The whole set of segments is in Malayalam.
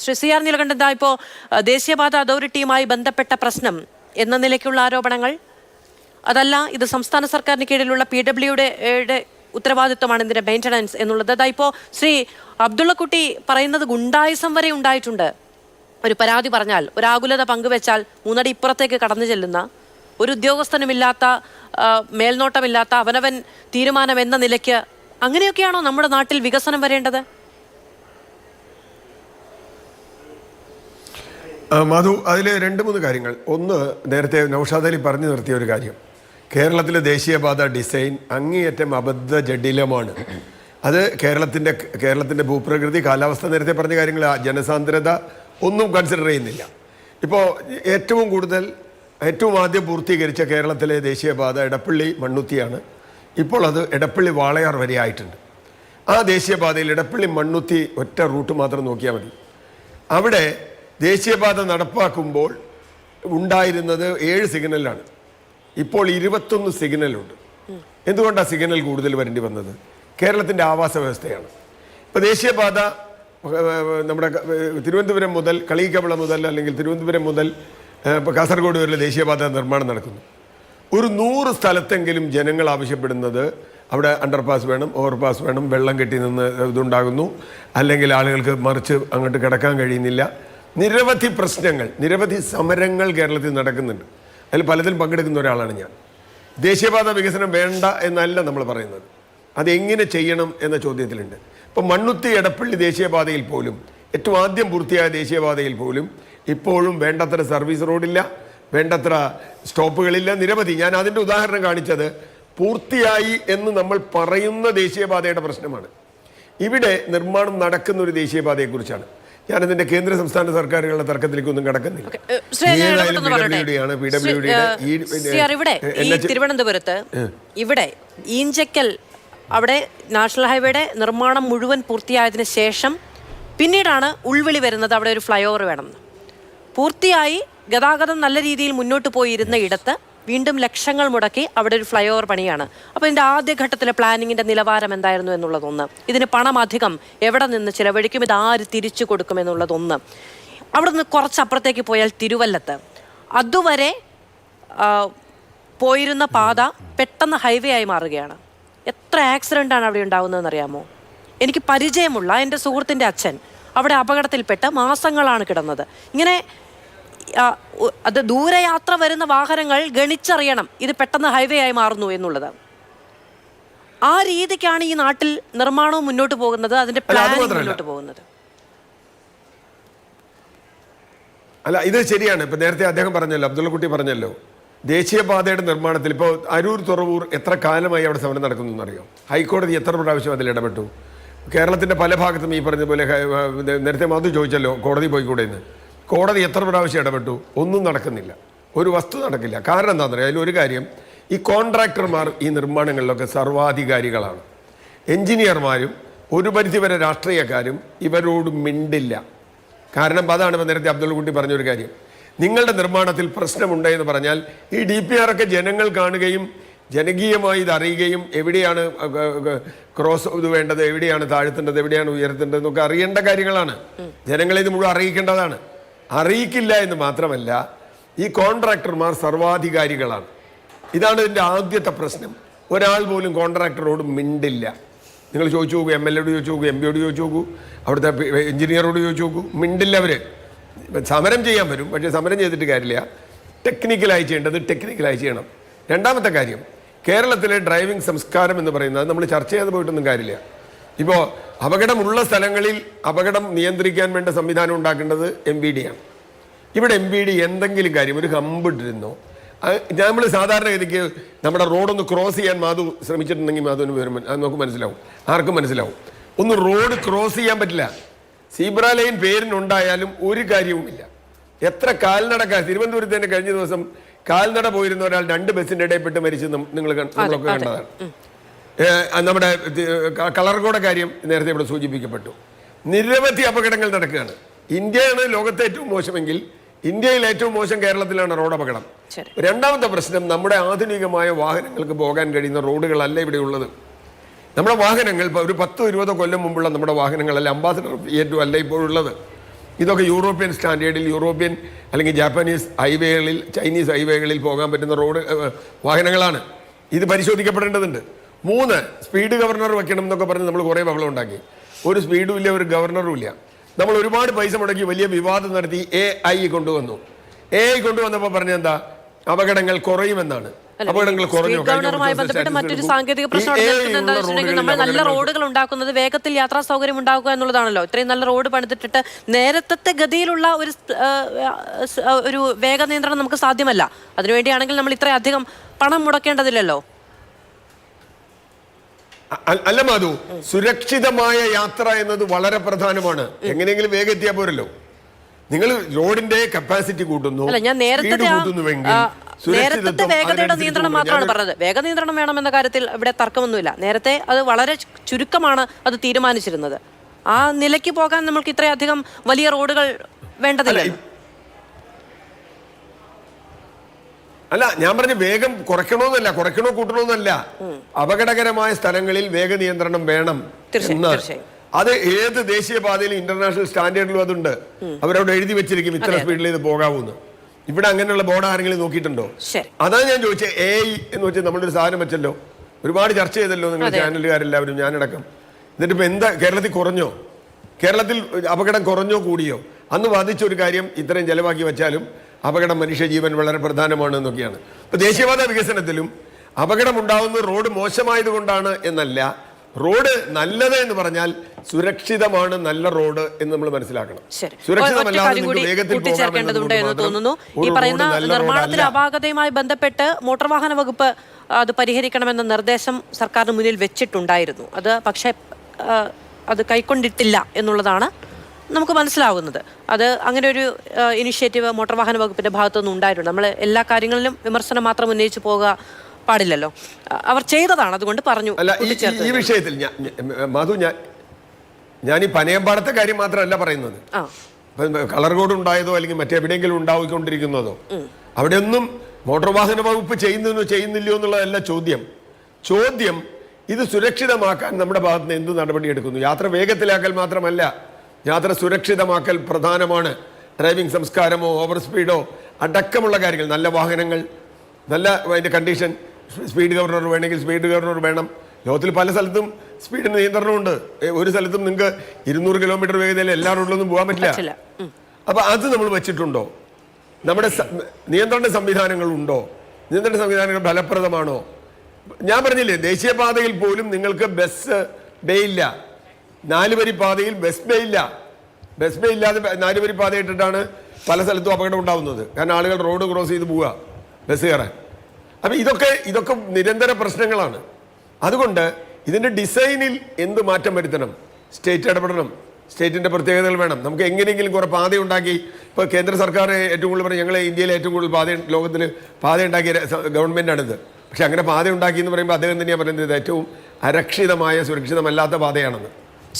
ശ്രീ CR നീലകണ്ഠൻ, ഇപ്പോൾ ദേശീയപാത അതോറിറ്റിയുമായി ബന്ധപ്പെട്ട പ്രശ്നം എന്ന നിലയ്ക്കുള്ള ആരോപണങ്ങൾ, അതല്ല ഇത് സംസ്ഥാന സർക്കാരിന് കീഴിലുള്ള PWD ഉത്തരവാദിത്വമാണ് ഇതിന്റെ മെയിൻ്റനൻസ് എന്നുള്ളത്. ഇപ്പോൾ ശ്രീ അബ്ദുള്ളക്കുട്ടി പറയുന്നത് ഗുണ്ടായിസം വരെ ഉണ്ടായിട്ടുണ്ട്. ഒരു പരാതി പറഞ്ഞാൽ, ഒരു ആകുലത പങ്കുവെച്ചാൽ മൂന്നടി ഇപ്പുറത്തേക്ക് കടന്നു ചെല്ലുന്ന, ഒരു ഉദ്യോഗസ്ഥനുമില്ലാത്ത, മേൽനോട്ടമില്ലാത്ത അവനവൻ തീരുമാനം എന്ന നിലയ്ക്ക്, അങ്ങനെയൊക്കെയാണോ നമ്മുടെ നാട്ടിൽ വികസനം വരേണ്ടത്? മധു, അതിൽ 2-3 കാര്യങ്ങൾ. ഒന്ന്, നേരത്തെ നൗഷാദ് അലി പറഞ്ഞു നിർത്തിയ ഒരു കാര്യം, കേരളത്തിലെ ദേശീയപാത ഡിസൈൻ അങ്ങേയറ്റം അബദ്ധ ജഡിലമാണ്. അത് കേരളത്തിൻ്റെ ഭൂപ്രകൃതി, കാലാവസ്ഥ, നേരത്തെ പറഞ്ഞ കാര്യങ്ങൾ, ജനസാന്ദ്രത ഒന്നും കൺസിഡർ ചെയ്യുന്നില്ല. ഇപ്പോൾ ഏറ്റവും ആദ്യം പൂർത്തീകരിച്ച കേരളത്തിലെ ദേശീയപാത എടപ്പള്ളി മണ്ണുത്തിയാണ്. ഇപ്പോൾ അത് എടപ്പള്ളി വാളയാർ വരെ ആയിട്ടുണ്ട്. ആ ദേശീയപാതയിൽ എടപ്പള്ളി മണ്ണുത്തി ഒറ്റ റൂട്ട് മാത്രം നോക്കിയാൽ മതി. അവിടെ ദേശീയപാത നടപ്പാക്കുമ്പോൾ ഉണ്ടായിരുന്നത് 7 സിഗ്നലാണ്. ഇപ്പോൾ 21 സിഗ്നലുണ്ട്. എന്തുകൊണ്ടാണ് സിഗ്നൽ കൂടുതൽ വരേണ്ടി വന്നത്? കേരളത്തിൻ്റെ ആവാസ വ്യവസ്ഥയാണ്. ഇപ്പോൾ ദേശീയപാത നമ്മുടെ തിരുവനന്തപുരം മുതൽ കളിയിക്കവിള മുതൽ, അല്ലെങ്കിൽ തിരുവനന്തപുരം മുതൽ കാസർഗോഡ് വരെ ദേശീയപാത നിർമ്മാണം നടക്കുന്നു. ഒരു 100 സ്ഥലത്തെങ്കിലും ജനങ്ങൾ ആവശ്യപ്പെടുന്നത് അവിടെ അണ്ടർപാസ് വേണം, ഓവർപാസ് വേണം, വെള്ളം കെട്ടി നിന്ന് ഇതുണ്ടാകുന്നു, അല്ലെങ്കിൽ ആളുകൾക്ക് മറിച്ച് അങ്ങോട്ട് കിടക്കാൻ കഴിയുന്നില്ല. നിരവധി പ്രശ്നങ്ങൾ, നിരവധി സമരങ്ങൾ കേരളത്തിൽ നടക്കുന്നുണ്ട്. അതിൽ പലതിലും പങ്കെടുക്കുന്ന ഒരാളാണ് ഞാൻ. ദേശീയപാത വികസനം വേണ്ട എന്നല്ല നമ്മൾ പറയുന്നത്, അതെങ്ങനെ ചെയ്യണം എന്ന ചോദ്യത്തിലുണ്ട്. ഇപ്പം മണ്ണുത്തി എടപ്പള്ളി ദേശീയപാതയിൽ പോലും, ഏറ്റവും ആദ്യം പൂർത്തിയായ ദേശീയപാതയിൽ പോലും ഇപ്പോഴും വേണ്ടത്ര സർവീസ് റോഡില്ല, വേണ്ടത്ര സ്റ്റോപ്പുകളില്ല, നിരവധി. ഞാൻ അതിൻ്റെ ഉദാഹരണം കാണിച്ചത് പൂർത്തിയായി എന്ന് നമ്മൾ പറയുന്ന ദേശീയപാതയുടെ പ്രശ്നമാണ്. ഇവിടെ നിർമ്മാണം നടക്കുന്ന ഒരു ദേശീയപാതയെക്കുറിച്ചാണ്. ഞാനതിൻ്റെ കേന്ദ്ര സംസ്ഥാന സർക്കാരുകളുടെ തർക്കത്തിലേക്കൊന്നും കടക്കുന്നില്ല. തിരുവനന്തപുരത്ത് ഇവിടെ ഈഞ്ചക്കൽ അവിടെ നാഷണൽ ഹൈവേയുടെ നിർമ്മാണം മുഴുവൻ പൂർത്തിയായതിനു ശേഷം പിന്നീടാണ് ഉൾവിളി വരുന്നത്, അവിടെ ഒരു ഫ്ലൈ ഓവർ വേണമെന്ന്. പൂർത്തിയായി ഗതാഗതം നല്ല രീതിയിൽ മുന്നോട്ട് പോയിരുന്ന ഇടത്ത് വീണ്ടും ലക്ഷങ്ങൾ മുടക്കി അവിടെ ഒരു ഫ്ലൈ ഓവർ പണിയാണ്. അപ്പോൾ ഇതിൻ്റെ ആദ്യഘട്ടത്തിലെ പ്ലാനിങ്ങിൻ്റെ നിലവാരം എന്തായിരുന്നു എന്നുള്ളതൊന്ന്, ഇതിന് പണം അധികം എവിടെ നിന്ന് ചിലവഴിക്കും, ഇത് ആര് തിരിച്ചു കൊടുക്കുമെന്നുള്ളതൊന്ന്. അവിടെ നിന്ന് കുറച്ചപ്പുറത്തേക്ക് പോയാൽ തിരുവല്ലത്ത് അതുവരെ പോയിരുന്ന പാത പെട്ടെന്ന് ഹൈവേ ആയി മാറുകയാണ്. എത്ര ആക്സിഡൻ്റാണ് അവിടെ ഉണ്ടാകുന്നതെന്ന് അറിയാമോ? എനിക്ക് പരിചയമുള്ള എൻ്റെ സുഹൃത്തിൻ്റെ അച്ഛൻ അവിടെ അപകടത്തിൽപ്പെട്ട് മാസങ്ങളാണ് കിടന്നത്. ഇങ്ങനെ അത് ദൂരയാത്ര വരുന്ന വാഹനങ്ങൾ ഗണിച്ചറിയണം ഇത് പെട്ടെന്ന് ഹൈവേ ആയി മാറുന്നു എന്നുള്ളത്. ആ രീതിക്കാണ് ഈ നാട്ടിൽ നിർമ്മാണവും മുന്നോട്ട് പോകുന്നത്, അതിന്റെ പ്ലാനിങ് മുന്നോട്ട് പോകുന്നത്. അല്ല, ഇത് ശരിയാണ്. ഇപ്പൊ നേരത്തെ അദ്ദേഹം പറഞ്ഞല്ലോ, അബ്ദുള്ളക്കുട്ടി പറഞ്ഞല്ലോ, ദേശീയപാതയുടെ നിർമ്മാണത്തിൽ ഇപ്പോൾ അരൂർ തുറവൂർ എത്ര കാലമായി അവിടെ സമരം നടക്കുന്നു എന്നറിയോ? ഹൈക്കോടതി എത്ര പ്രാവശ്യം അതിൽ ഇടപെട്ടു? കേരളത്തിന്റെ പല ഭാഗത്തും ഈ പറഞ്ഞ പോലെ, നേരത്തെ മധു ചോദിച്ചല്ലോ കോടതി പോയിക്കൂടെ എന്ന്. കോടതി എത്ര പ്രാവശ്യം ഇടപെട്ടു? ഒന്നും നടക്കുന്നില്ല, ഒരു വസ്തു നടക്കില്ല. കാരണം എന്താണെന്ന് അറിയാം, അതിലൊരു കാര്യം, ഈ കോൺട്രാക്ടർമാർ ഈ നിർമ്മാണങ്ങളിലൊക്കെ സർവാധികാരികളാണ്. എഞ്ചിനീയർമാരും ഒരു പരിധിവരെ രാഷ്ട്രീയക്കാരും ഇവരോട് മിണ്ടില്ല. കാരണം അതാണ് ഇപ്പം നേരത്തെ അബ്ദുള്ളക്കുട്ടി പറഞ്ഞൊരു കാര്യം. നിങ്ങളുടെ നിർമ്മാണത്തിൽ പ്രശ്നമുണ്ട് എന്ന് പറഞ്ഞാൽ ഈ DPR ഒക്കെ ജനങ്ങൾ കാണുകയും ജനകീയമായി ഇത് അറിയുകയും എവിടെയാണ് ക്രോസ് ഇത് വേണ്ടത്, എവിടെയാണ് താഴ്ത്തേണ്ടത്, എവിടെയാണ് ഉയർത്തേണ്ടത് എന്നൊക്കെ അറിയേണ്ട കാര്യങ്ങളാണ്. ജനങ്ങളെ ഇത് മുഴുവൻ അറിയിക്കേണ്ടതാണ്. അറിയിക്കില്ല എന്ന് മാത്രമല്ല, ഈ കോൺട്രാക്ടർമാർ സർവാധികാരികളാണ്. ഇതാണ് ഇതിൻ്റെ ആദ്യത്തെ പ്രശ്നം. ഒരാൾ പോലും കോൺട്രാക്ടറോട് മിണ്ടില്ല. നിങ്ങൾ ചോദിച്ചു നോക്കൂ, MLA യോട് ചോദിച്ചു നോക്കൂ, MP യോട് ചോദിച്ചു നോക്കൂ, അവിടുത്തെ എഞ്ചിനീയറോട് ചോദിച്ചു നോക്കൂ, മിണ്ടില്ല. അവർ സമരം ചെയ്യാൻ വരും, പക്ഷേ സമരം ചെയ്തിട്ട് കാര്യമില്ല. ടെക്നിക്കലായി ചെയ്യേണ്ടത് ടെക്നിക്കലായി ചെയ്യണം. രണ്ടാമത്തെ കാര്യം, കേരളത്തിലെ ഡ്രൈവിംഗ് സംസ്കാരം എന്ന് പറയുന്നത് നമ്മൾ ചർച്ച ചെയ്ത് പോയിട്ടൊന്നും കാര്യമില്ല. ഇപ്പോൾ അപകടമുള്ള സ്ഥലങ്ങളിൽ അപകടം നിയന്ത്രിക്കാൻ വേണ്ട സംവിധാനം ഉണ്ടാക്കേണ്ടത് MVD ആണ്. ഇവിടെ MVD എന്തെങ്കിലും കാര്യം ഒരു ഹമ്പിട്ടിരുന്നോ? നമ്മൾ സാധാരണഗതിക്ക് നമ്മുടെ റോഡൊന്ന് ക്രോസ് ചെയ്യാൻ മാധു ശ്രമിച്ചിട്ടുണ്ടെങ്കിൽ മാധുവിന് വരുമ്പോൾ അത് നമുക്ക് മനസ്സിലാവും, ആർക്കും മനസ്സിലാവും. ഒന്ന് റോഡ് ക്രോസ് ചെയ്യാൻ പറ്റില്ല. സീബ്ര ലൈൻ പേരിനുണ്ടായാലും ഒരു കാര്യവുമില്ല. എത്ര കാൽനടക്കാർ തിരുവനന്തപുരത്ത് തന്നെ കഴിഞ്ഞ ദിവസം കാൽനട പോയിരുന്ന ഒരാൾ 2 ബസ്സിൻ്റെ ഇടയിൽപ്പെട്ട് മരിച്ച് നമ്മളൊക്കെ കണ്ടതാണ്. നമ്മുടെ കളർകോട കാര്യം നേരത്തെ ഇവിടെ സൂചിപ്പിക്കപ്പെട്ടു. നിരവധി അപകടങ്ങൾ നടക്കുകയാണ്. ഇന്ത്യയാണ് ലോകത്തെ ഏറ്റവും മോശമെങ്കിൽ ഇന്ത്യയിൽ ഏറ്റവും മോശം കേരളത്തിലാണ് റോഡ് അപകടം. രണ്ടാമത്തെ പ്രശ്നം, നമ്മുടെ ആധുനികമായ വാഹനങ്ങൾക്ക് പോകാൻ കഴിയുന്ന റോഡുകളല്ല ഇവിടെ ഉള്ളത്. നമ്മുടെ വാഹനങ്ങൾ ഒരു 10-20 കൊല്ലം മുമ്പുള്ള നമ്മുടെ വാഹനങ്ങളല്ല, അംബാസഡർ ഏറ്റവും അല്ല ഇപ്പോഴുള്ളത്. ഇതൊക്കെ യൂറോപ്യൻ സ്റ്റാൻഡേർഡിൽ യൂറോപ്യൻ അല്ലെങ്കിൽ ജാപ്പനീസ് ഹൈവേകളിൽ ചൈനീസ് ഹൈവേകളിൽ പോകാൻ പറ്റുന്ന റോഡ് വാഹനങ്ങളാണ്. ഇത് പരിശോധിക്കപ്പെടേണ്ടതുണ്ട്. 3 സ്പീഡ് ഗവർണർ വെക്കണം എന്നൊക്കെ പറഞ്ഞ് നമ്മൾ കുറേ ബഹളം ഉണ്ടാക്കി. ഒരു സ്പീഡും ഇല്ല, ഒരു ഗവർണറും ഇല്ല. നമ്മൾ ഒരുപാട് പൈസ മുടക്കി വലിയ വിവാദം നടത്തി AI കൊണ്ടുവന്നു. AI കൊണ്ടുവന്നപ്പോൾ പറഞ്ഞെന്താ, അപകടങ്ങൾ കുറയുമെന്നാണ്. അപകടങ്ങൾ കുറഞ്ഞു. ഗവർണറുമായി ബന്ധപ്പെട്ട് മറ്റൊരു സാങ്കേതിക പ്രശ്നം നമ്മൾ നല്ല റോഡുകൾ ഉണ്ടാക്കുന്നത് വേഗത്തിൽ യാത്രാ സൗകര്യം ഉണ്ടാക്കുക എന്നുള്ളതാണല്ലോ. ഇത്രയും നല്ല റോഡ് പണിതിട്ടിട്ട് നേരത്തെ ഗതിയിലുള്ള ഒരു വേഗ നിയന്ത്രണം നമുക്ക് സാധ്യമല്ല. അതിനുവേണ്ടിയാണെങ്കിൽ നമ്മൾ ഇത്രയധികം പണം മുടക്കേണ്ടതില്ലല്ലോ. അല്ല മാധു, സുരക്ഷിതമായ യാത്ര എന്നത് വളരെ പ്രധാനമാണ്. എങ്ങനെയെങ്കിലും വേഗം എത്തിയാൽ പോരല്ലോ. നിങ്ങൾ റോഡിന്റെ കപ്പാസിറ്റി കൂട്ടുന്നു, ഞാൻ നേരത്തെ വേഗതയുടെ നിയന്ത്രണം മാത്രമാണ് പറഞ്ഞത്. വേഗ നിയന്ത്രണം വേണമെന്ന കാര്യത്തിൽ ഇവിടെ തർക്കമൊന്നുമില്ല. നേരത്തെ അത് വളരെ ചുരുക്കമാണ് അത് തീരുമാനിച്ചിരുന്നത്. ആ നിലയ്ക്ക് പോകാൻ നമുക്ക് ഇത്രയധികം വലിയ റോഡുകൾ വേണ്ടതില്ല. അല്ല, ഞാൻ പറഞ്ഞ വേഗം കുറയ്ക്കണമെന്നല്ല, കുറയ്ക്കണോ കൂട്ടണമെന്നല്ല. അപകടകരമായ സ്ഥലങ്ങളിൽ വേഗ നിയന്ത്രണം വേണം. അത് ഏത് ദേശീയപാതയിലും ഇന്റർനാഷണൽ സ്റ്റാൻഡേർഡിലും അതുണ്ട്. അവരവിടെ എഴുതി വെച്ചിരിക്കും ഇത്ര സ്പീഡിൽ ഇത് പോകാവൂന്ന്. ഇവിടെ അങ്ങനെയുള്ള ബോർഡ് ആരെങ്കിലും നോക്കിയിട്ടുണ്ടോ? അതാണ് ഞാൻ ചോദിച്ചത്. AI എന്ന് വെച്ചാൽ നമ്മളൊരു സാധനം വെച്ചല്ലോ, ഒരുപാട് ചർച്ച ചെയ്തല്ലോ നിങ്ങൾ ചാനലുകാരെല്ലാവരും, ഞാനടക്കം. എന്നിട്ട് ഇപ്പൊ എന്താ കേരളത്തിൽ കുറഞ്ഞോ? കേരളത്തിൽ അപകടം കുറഞ്ഞോ കൂടിയോ? അന്ന് വാദിച്ചൊരു കാര്യം ഇത്രയും ചെലവാക്കി വെച്ചാലും അപകടം മനുഷ്യജീവൻ വളരെ പ്രധാനമാണ് എന്നൊക്കെയാണ്. ഇപ്പൊ ദേശീയപാത വികസനത്തിലും അപകടം ഉണ്ടാവുന്നത് റോഡ് മോശമായത് കൊണ്ടാണ് എന്നല്ല, റോഡ് നല്ലത് എന്ന് പറഞ്ഞാൽ സുരക്ഷിതമാണ് നല്ല റോഡ് എന്ന് നമ്മൾ മനസ്സിലാക്കണം. തോന്നുന്നു ഈ പറയുന്ന നിർമ്മാണത്തിലെ അപാകതയുമായി ബന്ധപ്പെട്ട് മോട്ടോർ വാഹന വകുപ്പ് അത് പരിഹരിക്കണമെന്ന നിർദ്ദേശം സർക്കാരിന് മുന്നിൽ വെച്ചിട്ടുണ്ടായിരുന്നു. അത് പക്ഷേ അത് കൈക്കൊണ്ടിട്ടില്ല എന്നുള്ളതാണ് നമുക്ക് മനസ്സിലാവുന്നത്. അത് അങ്ങനെ ഒരു ഇനിഷ്യേറ്റീവ് മോട്ടോർ വാഹന വകുപ്പിന്റെ ഭാഗത്തുനിന്ന് ഉണ്ടായിട്ടുണ്ട്. നമ്മൾ എല്ലാ കാര്യങ്ങളിലും വിമർശനം മാത്രം ഉന്നയിച്ചു പോകുക പാടില്ലല്ലോ. അവർ ചെയ്തതാണ്, അതുകൊണ്ട് പറഞ്ഞു. അല്ല, ഈ വിഷയത്തിൽ മധു, ഞാൻ ഈ പനയമ്പാടത്തെ കാര്യം മാത്രമല്ല പറയുന്നത്. കളർ കോഡ് ഉണ്ടായതോ അല്ലെങ്കിൽ മറ്റെവിടെയെങ്കിലും ഉണ്ടായിക്കൊണ്ടിരിക്കുന്നതോ അവിടെയൊന്നും മോട്ടോർ വാഹന വകുപ്പ് ചെയ്യുന്നില്ലയോ എന്നുള്ളതല്ല ചോദ്യം. ഇത് സുരക്ഷിതമാക്കാൻ നമ്മുടെ ഭാഗത്ത് നിന്ന് എന്ത് നടപടി എടുക്കുന്നു? യാത്ര വേഗത്തിലാക്കൽ മാത്രമല്ല, യാത്ര സുരക്ഷിതമാക്കൽ പ്രധാനമാണ്. ഡ്രൈവിംഗ് സംസ്കാരമോ ഓവർ സ്പീഡോ അടക്കമുള്ള കാര്യങ്ങൾ, നല്ല വാഹനങ്ങൾ, നല്ല അതിൻ്റെ കണ്ടീഷൻ, സ്പീഡ് ഗവർണർ വേണമെങ്കിൽ സ്പീഡ് ഗവർണർ വേണം. ലോകത്തിൽ പല സ്ഥലത്തും സ്പീഡിന് നിയന്ത്രണമുണ്ട്. ഒരു സ്ഥലത്തും നിങ്ങൾക്ക് 200 കിലോമീറ്റർ വേഗതയിൽ എല്ലാ റോഡിലൊന്നും പോകാൻ പറ്റില്ല. അപ്പൊ അത് നമ്മൾ വെച്ചിട്ടുണ്ടോ? നമ്മുടെ നിയന്ത്രണ സംവിധാനങ്ങൾ ഉണ്ടോ? നിയന്ത്രണ സംവിധാനങ്ങൾ ഫലപ്രദമാണോ? ഞാൻ പറഞ്ഞില്ലേ, ദേശീയപാതയിൽ പോലും നിങ്ങൾക്ക് ബസ് ബേ ഇല്ല. 4 വരി പാതയിൽ ബസ് ബേ ഇല്ല. ബസ് ബേ ഇല്ലാതെ 4 വരി പാത ഇട്ടിട്ടാണ് പല സ്ഥലത്തും അപകടം ഉണ്ടാവുന്നത്. കാരണം ആളുകൾ റോഡ് ക്രോസ് ചെയ്ത് പോവുക ബസ് കയറാൻ. അപ്പം ഇതൊക്കെ നിരന്തര പ്രശ്നങ്ങളാണ്. അതുകൊണ്ട് ഇതിൻ്റെ ഡിസൈനിൽ എന്ത് മാറ്റം വരുത്തണം? സ്റ്റേറ്റ് ഇടപെടണം. സ്റ്റേറ്റിൻ്റെ പ്രത്യേകതകൾ വേണം. നമുക്ക് എങ്ങനെയെങ്കിലും കുറേ പാത ഉണ്ടാക്കി, ഇപ്പോൾ കേന്ദ്ര സർക്കാർ ഏറ്റവും കൂടുതൽ പറയും ഞങ്ങൾ ഇന്ത്യയിലെ ഏറ്റവും കൂടുതൽ ലോകത്തിൽ പാത ഉണ്ടാക്കിയ ഗവൺമെൻറ്റാണിത്. പക്ഷെ അങ്ങനെ പാത ഉണ്ടാക്കി എന്ന് പറയുമ്പോൾ അദ്ദേഹം തന്നെയാണ് പറയുന്നത് ഇത് ഏറ്റവും അരക്ഷിതമായ സുരക്ഷിതമല്ലാത്ത പാതയാണെന്ന്.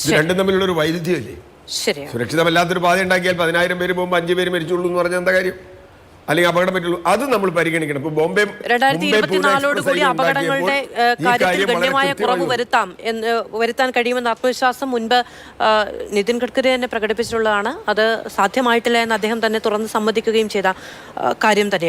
ഇത് രണ്ടും തമ്മിലുള്ളൊരു വൈരുദ്ധ്യമല്ലേ? സുരക്ഷിതമല്ലാത്തൊരു പാത ഉണ്ടാക്കിയാൽ 10,000 പേര് പോകുമ്പോൾ 5 പേര് മരിച്ചുള്ളൂ എന്ന് പറഞ്ഞാൽ എന്താ കാര്യം? അല്ലെങ്കിൽ അപകടം പറ്റുള്ളൂ. അത് നമ്മൾ പരിഗണിക്കണം. ഇപ്പൊ 2024 അപകടങ്ങളുടെ കാര്യത്തിൽ ഗണ്യമായ കുറവ് വരുത്താൻ കഴിയുമെന്ന ആത്മവിശ്വാസം മുൻപ് നിതിൻ ഗഡ്കരി തന്നെ പ്രകടിപ്പിച്ചിട്ടുള്ളതാണ്. അത് സാധ്യമായിട്ടില്ല എന്ന് അദ്ദേഹം തന്നെ തുറന്ന് സമ്മതിക്കുകയും ചെയ്ത കാര്യം തന്നെയാണ്.